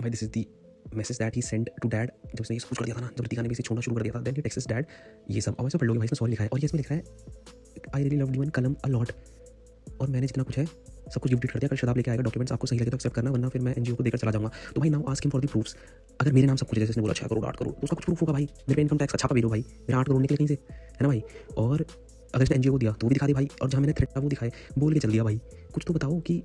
भाई। This is the message that he send to dad. जब उसने ये सब कुछ कर दिया था ना, जब रितिका ने भी इसे छोड़ना शुरू कर दिया था, देन ही टेक्स्ट्स डैड ये सब। अब ऐसे पढ़ लोगे भाई, इसमें सॉरी लिखा है और ये इसमें लिखा है I really loved you and कलम अ लॉट। और मैंने जितना कुछ है सब कुछ डिलीट कर दिया। कल शदाब लेके आएगा डॉक्यूमेंट्स, आपको सही लगे तो एक्सेप्ट करना, वरना फिर मैं एनजीओ को देकर चला जाऊंगा। तो भाई now ask him for the proofs. अगर मेरे नाम सब कुछ जैसे इसने बोला 6 करोड़ 8 करोड़, तो उसका कुछ प्रूफ होगा भाई। मेरे पे इनकम टैक्स का छापा भेजो भाई, मेरा 8 करोड़ निकले कहीं से, है ना भाई। और अगर इसने एनजीओ को दिया तो वो भी दिखा दे भाई, और जहाँ मैंने थ्रेट वो दिखाए, बोल के चल दिया भाई। कुछ तो बताओ कि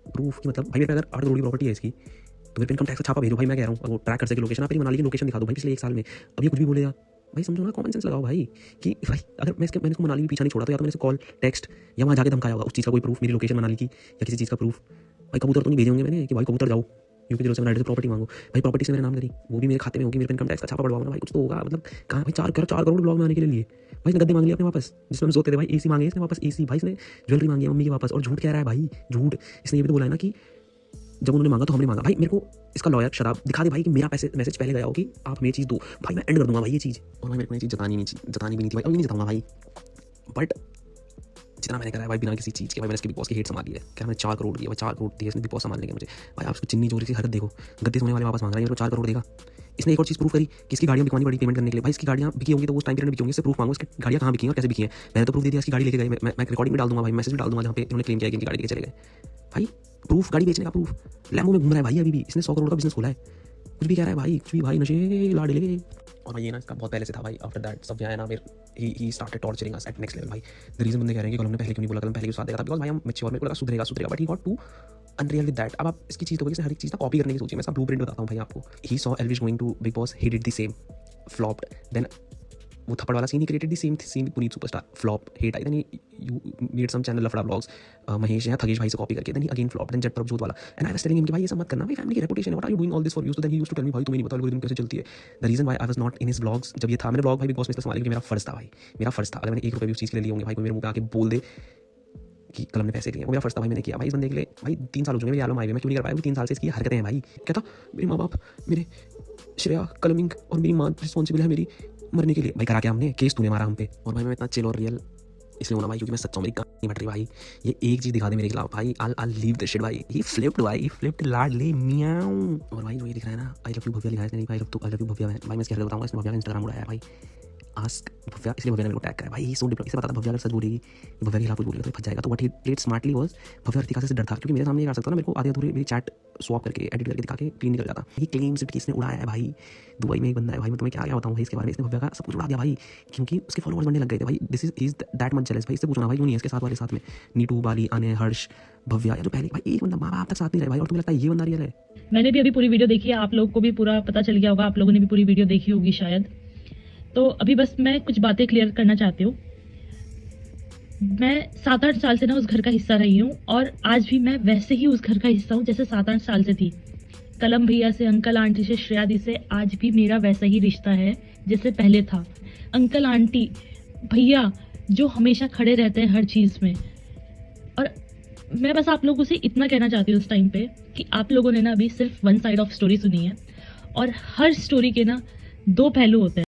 प्रूफ की, मतलब भाई मेरे पे अगर 8 करोड़ की प्रॉपर्टी है इसकी, तो मेरे पे इनकम टैक्स का छापा भेजो भाई। मैं कह रहा हूँ वो ट्रैक कर सके लोकेशन, आप मनाली की लोकेशन दिखा दो भाई पिछले 1 साल में। अब ये कुछ भी बोलेगा भाई, समझो ना, कॉमन सेंस लगाओ भाई कि भाई अगर मैंने इसको मनाली में पीछा नहीं छोड़ा तो या तो मैंने इसको कॉल टेक्स्ट या वहाँ जाके धमकाया होगा उस चीज़ का कोई प्रूफ, मेरी लोकेशन मनाली की या किसी चीज़ का प्रूफ। भाई कबूतर तो नहीं भेजे होंगे मैंने कि भाई कबूतर जाओ, यूपी के से राइडर से प्रॉपर्टी मांगो भाई, प्रॉपर्टी से मेरे नाम करी, वो भी मेरे खाते में होगी, मेरे पे इनकम टैक्स का छापा पड़वाओ ना भाई, कुछ तो होगा। मतलब कहाँ भाई 4 करोड़ ब्लॉग में आने के लिए भाई इसने गद्दे मांग लिया अपने वापस, जिसमें हम सोते थे भाई, एसी मांगे इसने वापस, एसी भाई इसने ज्वेलरी मांगी है मम्मी के वापस, और झूठ कह रहा है भाई, झूठ। इसने ये भी तो बोला है ना कि जब उन्होंने मांगा तो हमने मांगा। भाई मेरे को इसका लॉयर शराब दिखा दे भाई कि मेरा मैसेज पहले गया हो कि आप मेरी चीज़ दो भाई, मैं एंड कर दूंगा भाई ये चीज़। और भाई मेरे को ये चीज़ जतानी भी नहीं थी भाई, अभी नहीं जताऊंगा भाई, बट जितना मैंने करा है भाई बिना किसी चीज़ के भाई, मैंने इसके बिग बॉस की हेट संभाली है। क्या मैंने 4 करोड़ दिया भाई, 4 करोड़ दिए इसने बिग बॉस संभालने के मुझे भाई। आप उसको चिन्नी चोरी की हरकत देखो, गद्दे सोने वाले वापस मांग रहा है, मेरे को 4 करोड़ देगा। इसने एक और चीज़ प्रूफ करी कि इसकी गाड़ियाँ बिकवानी पड़ी पेमेंट करने के लिए। भाई इसकी गाड़ियाँ बिकी होंगी तो उस टाइम पीरियड में बिकी होंगी, इससे प्रूफ मांगो इसकी गाड़ियाँ कहाँ बिकी और कैसे बिकी है। मैंने तो प्रूफ दे दिया, इसकी गाड़ी लेके गए, मैं रिकॉर्डिंग भी डाल दूंगा भाई, मैसेज भी डाल दूंगा जहाँ पे इन्होंने क्लेम किया कि इनकी गाड़ी लेके चले गए भाई। प्रूफ गाड़ी बेचने का प्रूफ, लैम्बो में घूम रहा है भाई अभी भी। इसने 100 करोड़ का बिजनेस खोला है, कुछ भी कह रहा है भाई, कुछ भी भाई, नशे लाड़े लेके। और भाई ये ना इसका बहुत पहले से था भाई। आफ्टर दैट सब आया ना फिर he started torturing us at next level भाई। द रीजन बंदे कह रहे हैं कि कलम ने पहले क्यों नहीं बोला, कलम पहले क्यों साथ देगा था, बिकॉज भाई हम मैच्योर, मेरे को लगा सुधरेगा, but he got to unreal with that. अब आप इसकी चीज़ तो हर एक चीज़ ना कॉपी करने की सोचिए। मैं इसका ब्लूप्रिंट बताता हूँ भाई आपको। He saw Elvish going to Bigg Boss, he did the same, flopped, then वो थप्पड़ वाला scene he created the same scene Puneet superstar, flop, hate I, then you made some channel लफड़ा ब्लॉग्स महेश या थगेश भाई से कॉपी करके, then he again flop, then Jatt Prabhjot वाला। And I was telling him कि भाई ये सब मत करना भाई, फैमिली की रेपुटेशन है, what are you doing all this for views. तो then he used to tell me भाई तुम्हें नहीं पता एल्गोरिथम कैसे चलती है। The reason why I was not in his vlogs, जब ये था मैंने ब्लॉग भाई बिग बॉस में संभाले क्योंकि मेरा फर्ज था भाई, मेरा फर्ज था। अगर मैंने 1 रुपये भी उस चीज़ के लिए लिए होंगे भाई, कोई मेरे मुंह पे आके बोल दे कि कलम ने पैसे लिए, वो मेरा फर्ज था भाई, मैंने किया भाई। इस बंदे के लिए भाई 3 साल हो चुके मेरे आलम आए हुए, मैं क्यों नहीं कर पाया? 3 साल से इसकी हरकतें हैं भाई। कहता मेरे माँ बाप, मेरे श्रेया, कलमिंग और मेरी माँ रिस्पॉन्सिबल है मेरी मरने के लिए। भाई करा क्या हमने, केस तूने मारा हम पे। और भाई मैं इतना चिल और रियल इसलिए होना भाई क्योंकि मैं सच्चा हूँ, मेरी कहानी बट रही भाई। ये एक चीज़ दिखा दे मेरे खिलाफ भाई, I'll लीव द शिट भाई। ही फ्लिप्ड भाई, ही फ्लिप्ड लाडली मियाऊ। और भाई जो ये दिख रहा है ना, आई लव यू भव्या लिखा है नहीं भाई, आई लव यू भव्या है भाई। मैं इसकी हरकत बताऊंगा, इसने भव्या का इंस्टाग्राम उड़ाया है भाई, आस्क भव्या, इसलिए भव्या ने मेरे को टैग करा भाई। ये सो डिप्लोमेटिक से बताता भव्या अगर सच बोलेगी, भव्या के खिलाफ कुछ बोलेगा तो फंस जाएगा। तो what he played smartly was, Bhavya Ritika से डर था क्योंकि मेरे सामने ये कर सकता ना, मेरे को आधे अधूरे मेरी चैट स्वैप करके एडिट करके दिखा के क्लीन निकल जाता। ही क्लेम्स इट कि इसने उड़ाया है भाई। दुबई में एक बंदा है भाई, मैं तुम्हें क्या बताऊं भाई इसके बारे में, इसने भव्या का सब कुछ उड़ा दिया भाई क्योंकि उसके फॉलोअर्स बनने लग गए थे भाई। This is that much jealous भाई। इससे पूछना भाई क्यों नहीं है इसके साथ वाले साथ में नीटू, बाली, अनय, हर्ष, भव्या, या जो पहले भाई एक बंदा माँ बाप तक साथ नहीं रहे भाई, और तुम्हें लगता है ये बंदा रियल है? मैंने भी अभी पूरी वीडियो देखी है, आप लोग को भी पूरा पता चल गया होगा, आप लोगों ने भी पूरी वीडियो देखी होगी शायद। तो अभी बस मैं कुछ बातें क्लियर करना चाहती हूँ। मैं 7-8 साल से ना उस घर का हिस्सा रही हूँ, और आज भी मैं वैसे ही उस घर का हिस्सा हूँ जैसे 7-8 साल से थी। कलम भैया से, अंकल आंटी से, श्रेया दी से आज भी मेरा वैसा ही रिश्ता है जैसे पहले था। अंकल आंटी भैया जो हमेशा खड़े रहते हैं हर चीज़ में। और मैं बस आप लोगों से इतना कहना चाहती हूँ उस टाइम पे कि आप लोगों ने ना अभी सिर्फ वन साइड ऑफ स्टोरी सुनी है, और हर स्टोरी के ना 2 पहलू होते हैं।